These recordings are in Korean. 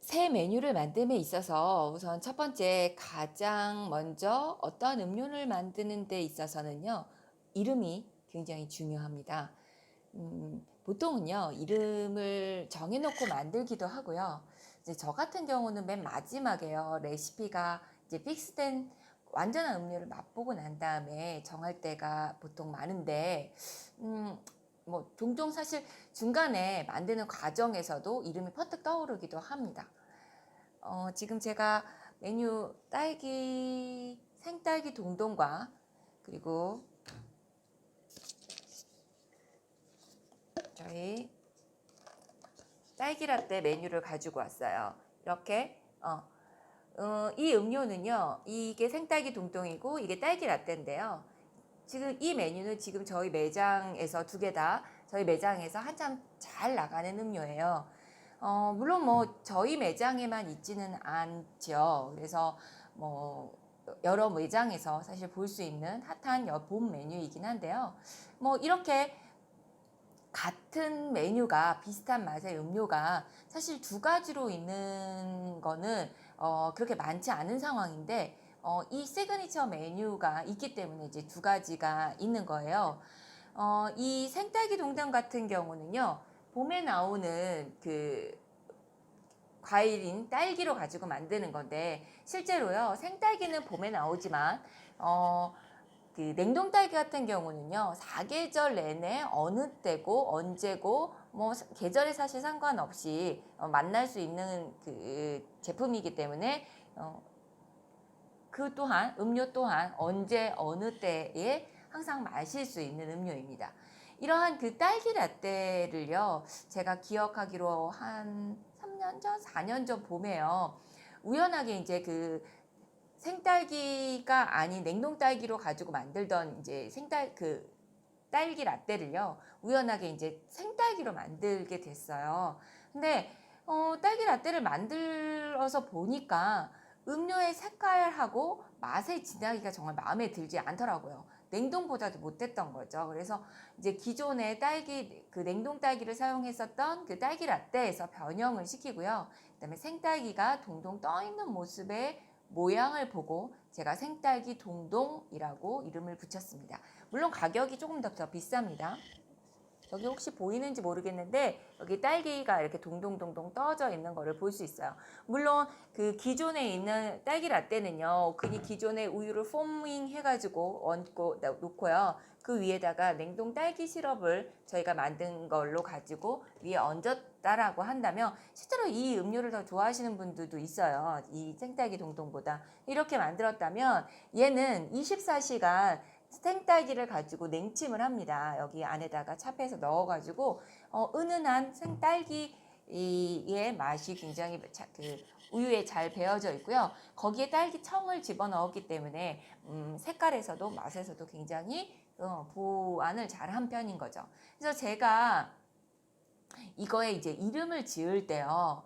새 메뉴를 만듦에 있어서 우선 첫 번째 가장 먼저 어떤 음료를 만드는 데 있어서는요, 이름이 굉장히 중요합니다. 보통은요, 이름을 정해놓고 만들기도 하고요. 이제 저 같은 경우는 맨 마지막에요, 레시피가 이제 픽스된 완전한 음료를 맛보고 난 다음에 정할 때가 보통 많은데, 음, 뭐 종종 사실 중간에 만드는 과정에서도 이름이 퍼뜩 떠오르기도 합니다. 지금 제가 메뉴 생딸기 동동과 그리고 저희 딸기 라떼 메뉴를 가지고 왔어요. 이렇게 이 음료는요, 이게 생딸기 동동이고 이게 딸기 라떼인데요. 지금 이 메뉴는 지금 저희 매장에서 두 개 다 저희 매장에서 한참 잘 나가는 음료예요. 물론 뭐 저희 매장에만 있지는 않죠. 그래서 뭐 여러 매장에서 사실 볼 수 있는 핫한 봄 메뉴이긴 한데요. 뭐 이렇게 같은 메뉴가 비슷한 맛의 음료가 사실 두 가지로 있는 거는 그렇게 많지 않은 상황인데 이 시그니처 메뉴가 있기 때문에 이제 두 가지가 있는 거예요. 이 생딸기 동당 같은 경우는요, 봄에 나오는 그 과일인 딸기로 가지고 만드는 건데, 실제로요, 생딸기는 봄에 나오지만 그 냉동 딸기 같은 경우는요, 사계절 내내 어느 때고 언제고 뭐 계절에 사실 상관없이 만날 수 있는 그 제품이기 때문에 그 또한 음료 또한 언제 어느 때에 항상 마실 수 있는 음료입니다. 이러한 그 딸기 라떼를요, 제가 기억하기로 한 3년 전, 4년 전 봄에요, 우연하게 이제 그 생딸기가 아닌 냉동 딸기로 가지고 만들던 이제 딸기 라떼를요, 우연하게 이제 생딸기로 만들게 됐어요. 근데 딸기 라떼를 만들어서 보니까 음료의 색깔하고 맛의 진하기가 정말 마음에 들지 않더라고요. 냉동보다도 못했던 거죠. 그래서 이제 기존의 그 냉동 딸기를 사용했었던 그 딸기 라떼에서 변형을 시키고요. 그다음에 생딸기가 동동 떠 있는 모습의 모양을 보고 제가 생딸기 동동이라고 이름을 붙였습니다. 물론 가격이 조금 더 비쌉니다. 여기 혹시 보이는지 모르겠는데 여기 딸기가 이렇게 동동동동 떠져 있는 거를 볼 수 있어요. 물론 그 기존에 있는 딸기 라떼는요, 그니 기존에 우유를 포밍 해가지고 얹고 놓고요, 그 위에다가 냉동 딸기 시럽을 저희가 만든 걸로 가지고 위에 얹었다라고 한다면 실제로 이 음료를 더 좋아하시는 분들도 있어요. 이 생딸기 동동보다. 이렇게 만들었다면 얘는 24시간 생딸기를 가지고 냉침을 합니다. 여기 안에다가 차폐해서 넣어가지고 은은한 생딸기의 맛이 굉장히 그 우유에 잘 배어져 있고요. 거기에 딸기 청을 집어넣었기 때문에 색깔에서도 맛에서도 굉장히 보완을 잘한 편인 거죠. 그래서 제가 이거에 이제 이름을 지을 때요,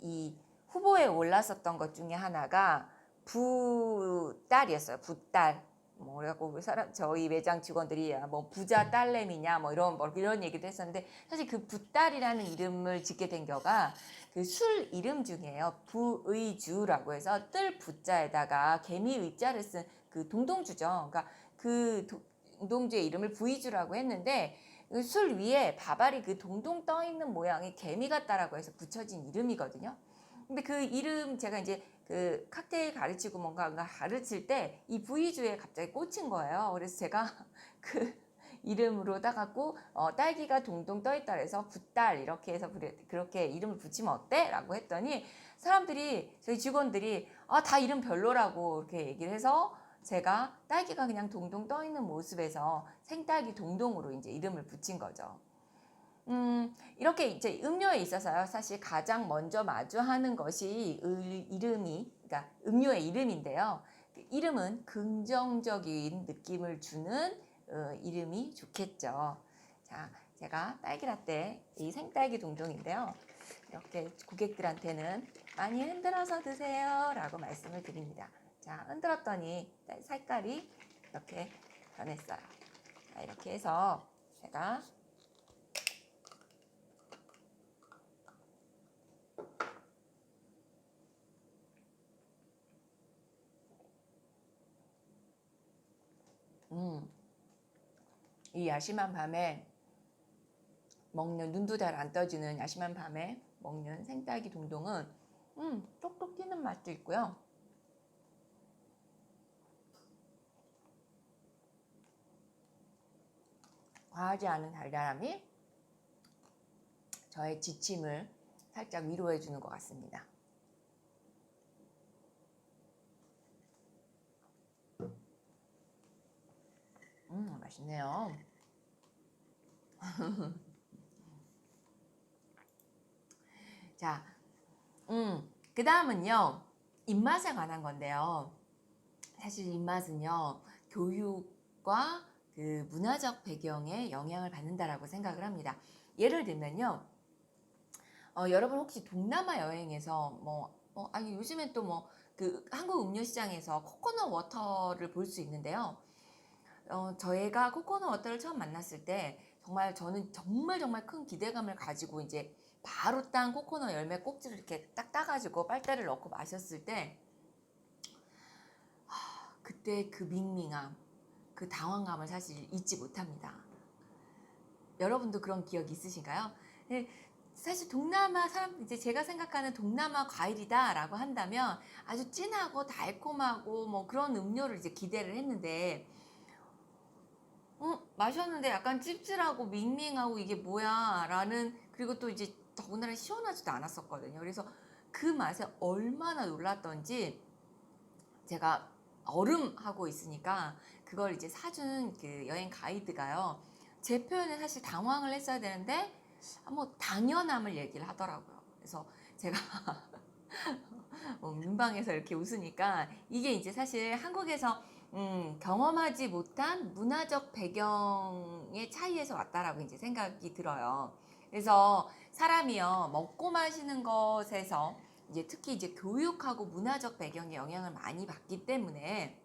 이 후보에 올랐었던 것 중에 하나가 부딸이었어요. 부딸. 뭐라고 저희 매장 직원들이 뭐 부자 딸내미냐 뭐 이런 얘기도 했었는데, 사실 그 부딸이라는 이름을 짓게 된 거가 그 술 이름 중이에요. 부의주라고 해서 뜰 부자에다가 개미 의자를 쓴 그 동동주죠. 그러니까 그 동동주의 이름을 부의주라고 했는데, 술 위에 밥알이 그 동동 떠 있는 모양이 개미 같다라고 해서 붙여진 이름이거든요. 근데 그 이름 제가 이제 그 칵테일 가르치고 뭔가 가르칠 때 이 부위주에 갑자기 꽂힌 거예요. 그래서 제가 그 이름으로 따갖고 딸기가 동동 떠있다 그래서 붓딸 이렇게 해서 그렇게 이름을 붙이면 어때? 라고 했더니 사람들이, 저희 직원들이 다 이름 별로라고 이렇게 얘기를 해서 제가 딸기가 그냥 동동 떠있는 모습에서 생딸기 동동으로 이제 이름을 붙인 거죠. 이렇게 이제 음료에 있어서요, 사실 가장 먼저 마주하는 것이 그러니까 음료의 이름인데요. 그 이름은 긍정적인 느낌을 주는 이름이 좋겠죠. 자, 제가 딸기 라떼, 이 생딸기 동동인데요, 이렇게 고객들한테는 많이 흔들어서 드세요 라고 말씀을 드립니다. 자, 흔들었더니 색깔이 이렇게 변했어요. 자, 이렇게 해서 제가 이 야심한 밤에 먹는, 눈도 잘 안 떠지는 야심한 밤에 먹는 생딸기 동동은 톡톡 튀는 맛도 있고요. 과하지 않은 달달함이 저의 지침을 살짝 위로해 주는 것 같습니다. 맛있네요. 자, 그 다음은요, 입맛에 관한 건데요. 사실 입맛은요, 교육과 그 문화적 배경에 영향을 받는다라고 생각을 합니다. 예를 들면요, 여러분 혹시 동남아 여행에서 아니 요즘엔 또 그 한국 음료 시장에서 코코넛 워터를 볼 수 있는데요. 저희가 코코넛 워터를 처음 만났을 때 정말 저는 정말 큰 기대감을 가지고 이제 바로 딴 코코넛 열매 꼭지를 이렇게 딱 따가지고 빨대를 넣고 마셨을 때 그때 그 밍밍함, 그 당황감을 사실 잊지 못합니다. 여러분도 그런 기억 있으신가요? 네, 사실 동남아 사람, 이제 제가 생각하는 동남아 과일이다라고 한다면 아주 진하고 달콤하고 뭐 그런 음료를 이제 기대를 했는데 마셨는데 약간 찝찝하고 밍밍하고 이게 뭐야 라는, 그리고 또 이제 더군다나 시원하지도 않았었거든요. 그래서 그 맛에 얼마나 놀랐던지 제가 얼음하고 있으니까 그걸 이제 사준 그 여행 가이드가요, 제 표현에 사실 당황을 했어야 되는데 당연함을 얘기를 하더라고요. 그래서 제가 민방에서 이렇게 웃으니까 이게 이제 사실 한국에서 경험하지 못한 문화적 배경의 차이에서 왔다라고 이제 생각이 들어요. 그래서 사람이요, 먹고 마시는 것에서 이제 특히 이제 교육하고 문화적 배경의 영향을 많이 받기 때문에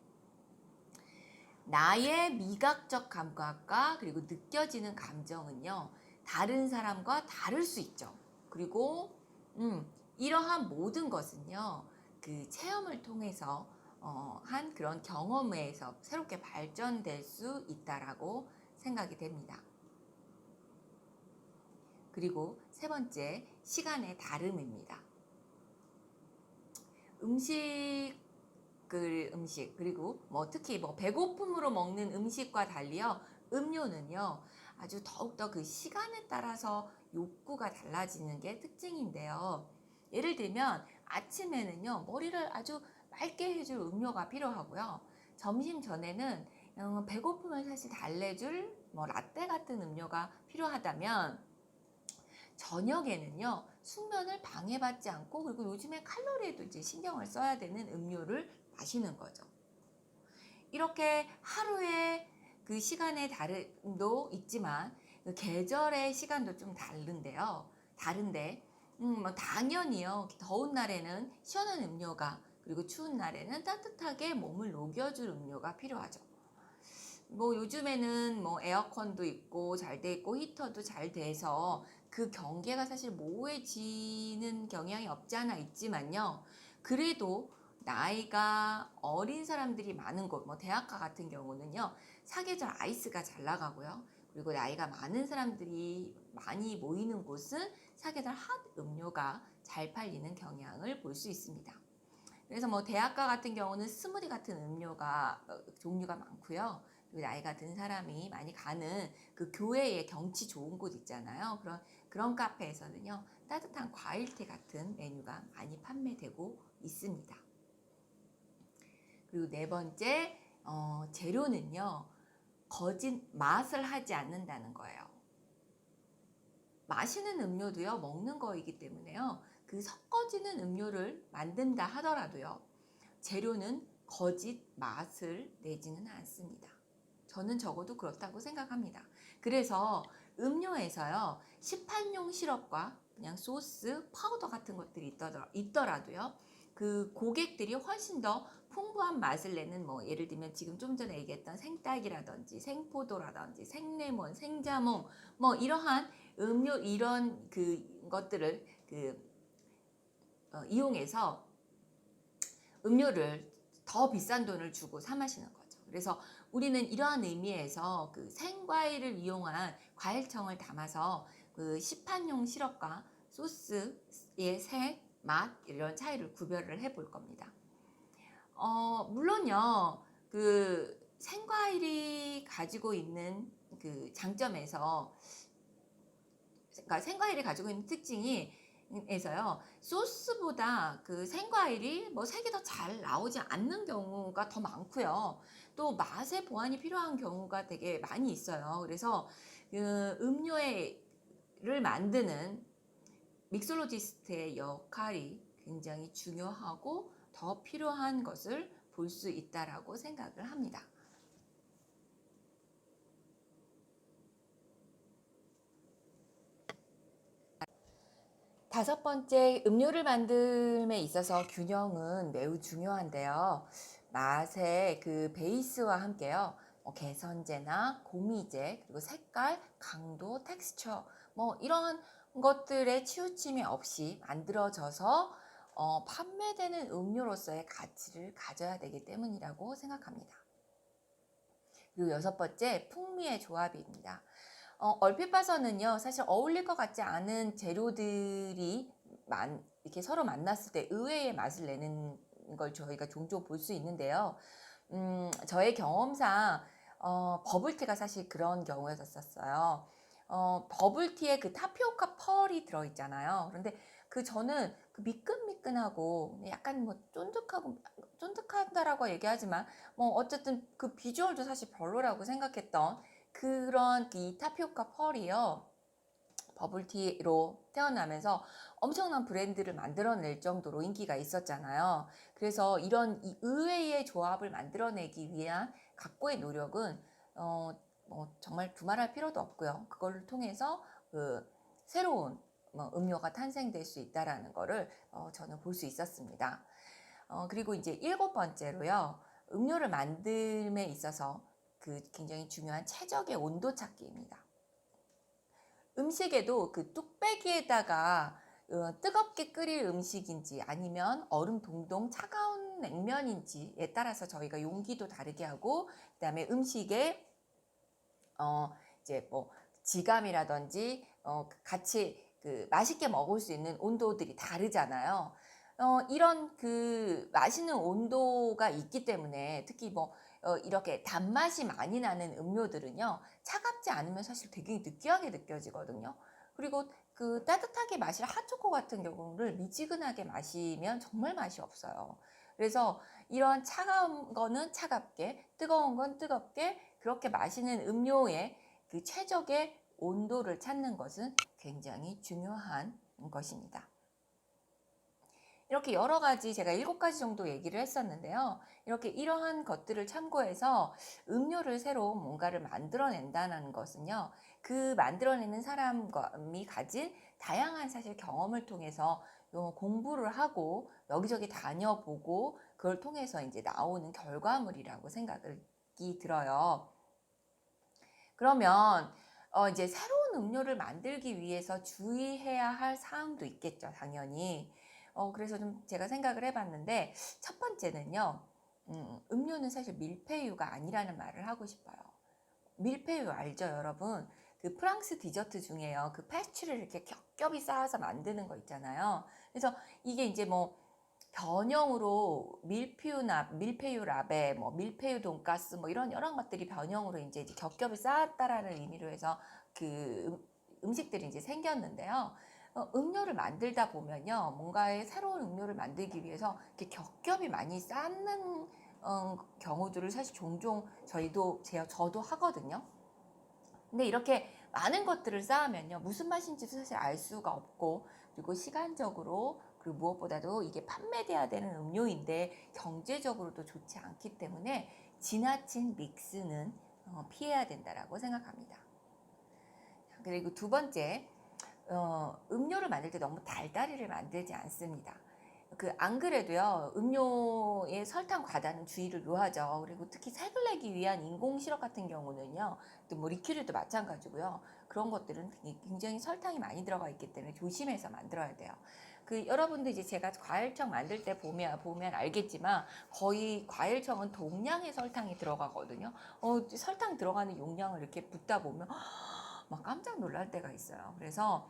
나의 미각적 감각과 그리고 느껴지는 감정은요, 다른 사람과 다를 수 있죠. 그리고 이러한 모든 것은요, 그 체험을 통해서 한 그런 경험에서 새롭게 발전될 수 있다라고 생각이 됩니다. 그리고 세 번째, 시간의 다름입니다. 음식 그리고 특히 배고픔으로 먹는 음식과 달리요, 음료는요 아주 더욱더 그 시간에 따라서 욕구가 달라지는 게 특징인데요. 예를 들면 아침에는요 머리를 아주 맑게 해줄 음료가 필요하고요, 점심 전에는 배고픔을 사실 달래줄 라떼 같은 음료가 필요하다면 저녁에는요 숙면을 방해받지 않고, 그리고 요즘에 칼로리에도 이제 신경을 써야 되는 음료를 마시는 거죠. 이렇게 하루의 그 시간의 다름도 있지만 그 계절의 시간도 좀 다른데 당연히요, 더운 날에는 시원한 음료가, 그리고 추운 날에는 따뜻하게 몸을 녹여줄 음료가 필요하죠. 요즘에는 에어컨도 있고 잘 돼 있고 히터도 잘 돼서 그 경계가 사실 모호해지는 경향이 없지 않아 있지만요. 그래도 나이가 어린 사람들이 많은 곳, 대학가 같은 경우는요, 사계절 아이스가 잘 나가고요. 그리고 나이가 많은 사람들이 많이 모이는 곳은 사계절 핫 음료가 잘 팔리는 경향을 볼 수 있습니다. 그래서 대학가 같은 경우는 스무디 같은 음료가 종류가 많고요. 그리고 나이가 든 사람이 많이 가는 그 교외에 경치 좋은 곳 있잖아요. 그런 카페에서는요, 따뜻한 과일티 같은 메뉴가 많이 판매되고 있습니다. 그리고 네 번째, 재료는요, 거짓 맛을 하지 않는다는 거예요. 마시는 음료도요, 먹는 거이기 때문에요, 그 섞어지는 음료를 만든다 하더라도요, 재료는 거짓 맛을 내지는 않습니다. 저는 적어도 그렇다고 생각합니다. 그래서 음료에서요, 시판용 시럽과 그냥 소스, 파우더 같은 것들이 있더라도요, 그 고객들이 훨씬 더 풍부한 맛을 내는 예를 들면 지금 좀 전에 얘기했던 생딸기라든지 생포도라든지 생레몬, 생자몽 이러한 음료, 이런 그 것들을 이용해서 음료를 더 비싼 돈을 주고 사 마시는 거죠. 그래서 우리는 이러한 의미에서 그 생과일을 이용한 과일청을 담아서 그 시판용 시럽과 소스의 색, 맛 이런 차이를 구별을 해볼 겁니다. 물론요, 그 생과일이 가지고 있는 그 장점에서, 그러니까 생과일이 가지고 있는 특징이 에서요, 소스보다 그 생과일이 뭐 색이 더 잘 나오지 않는 경우가 더 많고요. 또 맛의 보완이 필요한 경우가 되게 많이 있어요. 그래서 그 음료를 만드는 믹솔로지스트의 역할이 굉장히 중요하고 더 필요한 것을 볼 수 있다라고 생각을 합니다. 다섯 번째, 음료를 만듦에 있어서 균형은 매우 중요한데요. 맛의 그 베이스와 함께요. 개선제나 고미제, 그리고 색깔, 강도, 텍스처, 뭐 이런 것들의 치우침이 없이 만들어져서 판매되는 음료로서의 가치를 가져야 되기 때문이라고 생각합니다. 그리고 여섯 번째, 풍미의 조합입니다. 얼핏 봐서는요, 사실 어울릴 것 같지 않은 재료들이 이렇게 서로 만났을 때 의외의 맛을 내는 걸 저희가 종종 볼 수 있는데요. 저의 경험상 버블티가 사실 그런 경우였었어요. 버블티에 그 타피오카 펄이 들어있잖아요. 그런데 저는 그 미끈미끈하고 약간 뭐 쫀득하다라고 얘기하지만 뭐 어쨌든 그 비주얼도 사실 별로라고 생각했던 그런 이 타피오카 펄이요. 버블티로 태어나면서 엄청난 브랜드를 만들어낼 정도로 인기가 있었잖아요. 그래서 이런 이 의외의 조합을 만들어내기 위한 각고의 노력은 정말 두말할 필요도 없고요. 그걸 통해서 그 새로운 음료가 탄생될 수 있다라는 거를 저는 볼 수 있었습니다. 그리고 이제 일곱 번째로요. 음료를 만듦에 있어서 그 굉장히 중요한 최적의 온도 찾기입니다. 음식에도 그 뚝배기에다가 뜨겁게 끓일 음식인지 아니면 얼음 동동 차가운 냉면인지에 따라서 저희가 용기도 다르게 하고, 그다음에 음식에 이제 뭐 지감이라든지 같이 그 맛있게 먹을 수 있는 온도들이 다르잖아요. 이런 그 맛있는 온도가 있기 때문에 특히 뭐 이렇게 단맛이 많이 나는 음료들은요, 차갑지 않으면 사실 되게 느끼하게 느껴지거든요. 그리고 그 따뜻하게 마실 핫초코 같은 경우를 미지근하게 마시면 정말 맛이 없어요. 그래서 이런 차가운 거는 차갑게, 뜨거운 건 뜨겁게, 그렇게 마시는 음료의 그 최적의 온도를 찾는 것은 굉장히 중요한 것입니다. 이렇게 여러 가지 제가 7가지 정도 얘기를 했었는데요. 이렇게 이러한 것들을 참고해서 음료를 새로 뭔가를 만들어낸다는 것은요, 그 만들어내는 사람이 가진 다양한 사실 경험을 통해서 공부를 하고 여기저기 다녀보고 그걸 통해서 이제 나오는 결과물이라고 생각이 들어요. 그러면 이제 새로운 음료를 만들기 위해서 주의해야 할 사항도 있겠죠, 당연히. 그래서 좀 제가 생각을 해봤는데, 첫 번째는요, 음료는 사실 밀푀유가 아니라는 말을 하고 싶어요. 밀푀유 알죠, 여러분? 그 프랑스 디저트 중에요, 그 페스츄리를 이렇게 겹겹이 쌓아서 만드는 거 있잖아요. 그래서 이게 이제 뭐 변형으로 밀푀유 라베, 뭐 밀푀유 돈가스, 뭐 이런 여러 것들이 변형으로 이제 겹겹이 쌓았다라는 의미로 해서 그 음식들이 이제 생겼는데요. 음료를 만들다 보면요, 뭔가의 새로운 음료를 만들기 위해서 이렇게 겹겹이 많이 쌓는 경우들을 사실 종종 저도 하거든요. 근데 이렇게 많은 것들을 쌓으면요, 무슨 맛인지도 사실 알 수가 없고, 그리고 시간적으로, 그리고 무엇보다도 이게 판매돼야 되는 음료인데 경제적으로도 좋지 않기 때문에 지나친 믹스는 피해야 된다라고 생각합니다. 그리고 두 번째, 음료를 만들 때 너무 달달이를 만들지 않습니다. 안 그래도요, 음료에 설탕 과다는 주의를 요하죠. 그리고 특히 색을 내기 위한 인공 시럽 같은 경우는요, 또 뭐 리큐르도 마찬가지고요. 그런 것들은 굉장히 설탕이 많이 들어가 있기 때문에 조심해서 만들어야 돼요. 여러분들 이제 제가 과일청 만들 때 보면 알겠지만 거의 과일청은 동량의 설탕이 들어가거든요. 설탕 들어가는 용량을 이렇게 붓다 보면 막 깜짝 놀랄 때가 있어요. 그래서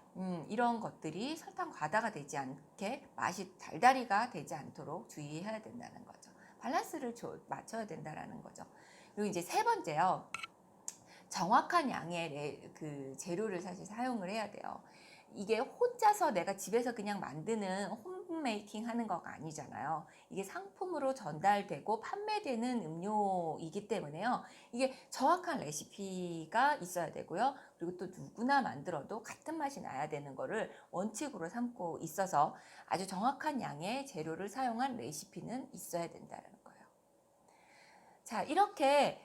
이런 것들이 설탕 과다가 되지 않게 맛이 달달이가 되지 않도록 주의해야 된다는 거죠. 밸런스를 맞춰야 된다는 거죠. 그리고 이제 세 번째요. 정확한 양의 재료를 사실 사용을 해야 돼요. 이게 혼자서 내가 집에서 그냥 만드는 홈메이킹 하는 거가 아니잖아요. 이게 상품으로 전달되고 판매되는 음료이기 때문에요. 이게 정확한 레시피가 있어야 되고요. 그리고 또 누구나 만들어도 같은 맛이 나야 되는 거를 원칙으로 삼고 있어서 아주 정확한 양의 재료를 사용한 레시피는 있어야 된다는 거예요. 자, 이렇게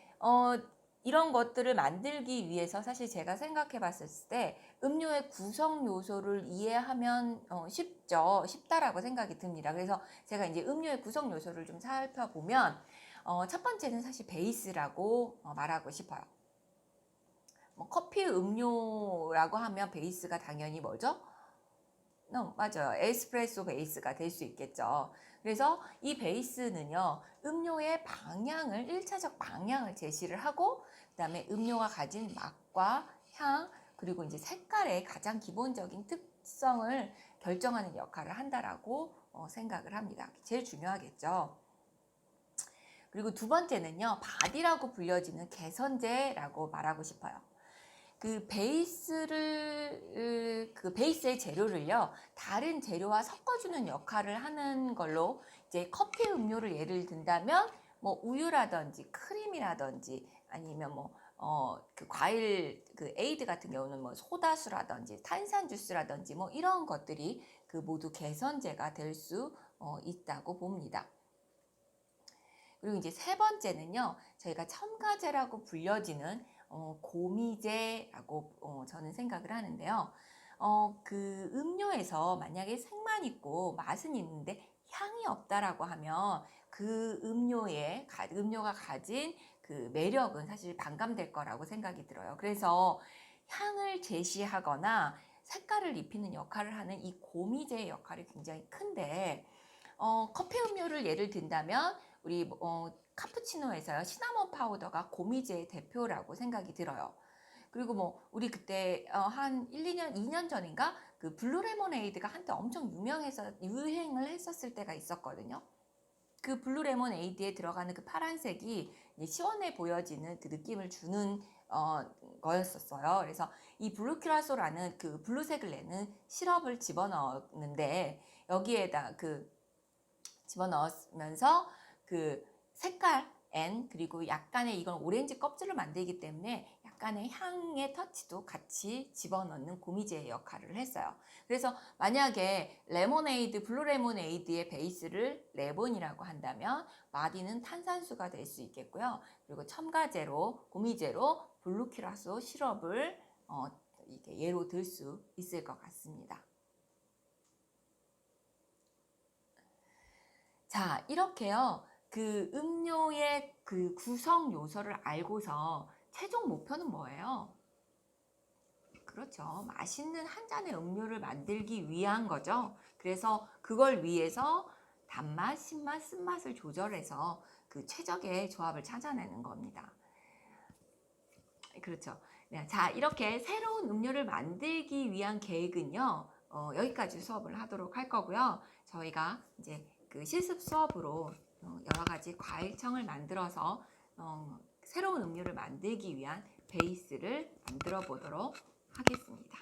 이런 것들을 만들기 위해서 사실 제가 생각해 봤을 때 음료의 구성 요소를 이해하면 쉽다라고 생각이 듭니다. 그래서 제가 이제 음료의 구성 요소를 좀 살펴보면 첫 번째는 사실 베이스라고 말하고 싶어요. 커피 음료라고 하면 베이스가 당연히 뭐죠? 맞아요. 에스프레소 베이스가 될 수 있겠죠. 그래서 이 베이스는요, 음료의 방향을, 1차적 방향을 제시를 하고, 그 다음에 음료가 가진 맛과 향, 그리고 이제 색깔의 가장 기본적인 특성을 결정하는 역할을 한다라고 생각을 합니다. 제일 중요하겠죠. 그리고 두 번째는요, 바디라고 불려지는 개선제라고 말하고 싶어요. 베이스의 재료를요, 다른 재료와 섞어주는 역할을 하는 걸로, 이제 커피 음료를 예를 든다면, 우유라든지 크림이라든지 아니면 과일 에이드 같은 경우는 소다수라든지 탄산주스라든지 이런 것들이 모두 개선제가 될 수 있다고 봅니다. 그리고 이제 세 번째는요, 저희가 첨가제라고 불려지는 고미제라고 저는 생각을 하는데요. 음료에서 만약에 색만 있고 맛은 있는데 향이 없다라고 하면 음료가 가진 매력은 사실 반감될 거라고 생각이 들어요. 그래서 향을 제시하거나 색깔을 입히는 역할을 하는 이 고미제의 역할이 굉장히 큰데, 커피 음료를 예를 든다면 우리 카푸치노에서요, 시나몬 파우더가 고미제의 대표라고 생각이 들어요. 그리고 우리 그때 한 2년 전인가 블루 레모네이드가 한때 엄청 유행을 했었을 때가 있었거든요. 블루 레모네이드에 들어가는 파란색이 시원해 보여지는 느낌을 주는 거였었어요. 그래서 이 블루키라소라는 블루색을 내는 시럽을 집어넣었는데, 여기에다 집어넣으면서 색깔 그리고 약간의, 이건 오렌지 껍질을 만들기 때문에 약간의 향의 터치도 같이 집어넣는 고미제의 역할을 했어요. 그래서 만약에 블루 레모네이드의 베이스를 레몬이라고 한다면 마디는 탄산수가 될 수 있겠고요. 그리고 첨가제로, 고미제로 블루키라소 시럽을 이렇게 예로 들 수 있을 것 같습니다. 자, 이렇게요. 음료의 구성 요소를 알고서 최종 목표는 뭐예요? 그렇죠. 맛있는 한 잔의 음료를 만들기 위한 거죠. 그래서 그걸 위해서 단맛, 신맛, 쓴맛을 조절해서 최적의 조합을 찾아내는 겁니다. 그렇죠. 네, 자, 이렇게 새로운 음료를 만들기 위한 계획은요, 여기까지 수업을 하도록 할 거고요. 저희가 이제 실습 수업으로 여러 가지 과일청을 만들어서 새로운 음료를 만들기 위한 베이스를 만들어 보도록 하겠습니다.